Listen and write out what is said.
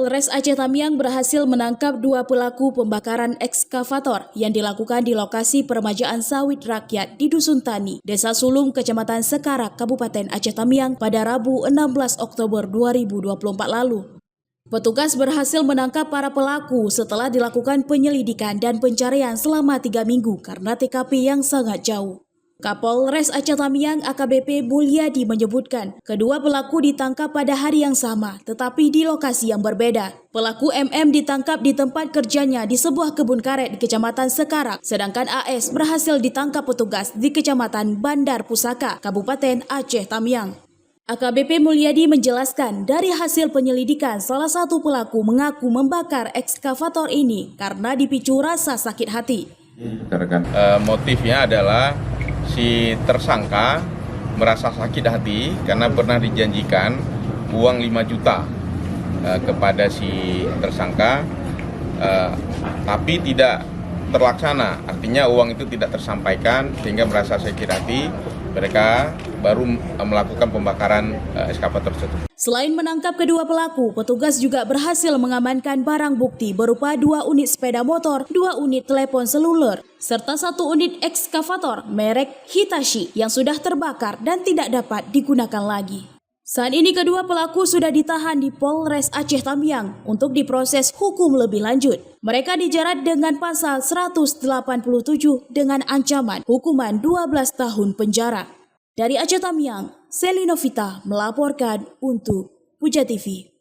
Polres Aceh Tamiang berhasil menangkap dua pelaku pembakaran ekskavator yang dilakukan di lokasi peremajaan sawit rakyat di Dusun Tani, Desa Sulung, Kecamatan Sekarak, Kabupaten Aceh Tamiang pada Rabu 16 Oktober 2024 lalu. Petugas berhasil menangkap para pelaku setelah dilakukan penyelidikan dan pencarian selama 3 minggu karena TKP yang sangat jauh. Kapolres Aceh Tamiang AKBP Mulyadi menyebutkan kedua pelaku ditangkap pada hari yang sama tetapi di lokasi yang berbeda. Pelaku MM ditangkap di tempat kerjanya di sebuah kebun karet di Kecamatan Sekarak, sedangkan AS berhasil ditangkap petugas di Kecamatan Bandar Pusaka, Kabupaten Aceh Tamiang. AKBP Mulyadi menjelaskan dari hasil penyelidikan salah satu pelaku mengaku membakar ekskavator ini karena dipicu rasa sakit hati. Motifnya adalah si tersangka merasa sakit hati karena pernah dijanjikan uang 5 juta kepada si tersangka, tapi tidak terlaksana. Artinya uang itu tidak tersampaikan sehingga merasa sakit hati. Mereka baru melakukan pembakaran ekskavator tersebut. Selain menangkap kedua pelaku, petugas juga berhasil mengamankan barang bukti berupa 2 unit sepeda motor, 2 unit telepon seluler, serta 1 unit ekskavator merek Hitachi yang sudah terbakar dan tidak dapat digunakan lagi. Saat ini kedua pelaku sudah ditahan di Polres Aceh Tamiang untuk diproses hukum lebih lanjut. Mereka dijerat dengan pasal 187 dengan ancaman hukuman 12 tahun penjara. Dari Aceh Tamiang, Selly Novita melaporkan untuk Puja TV.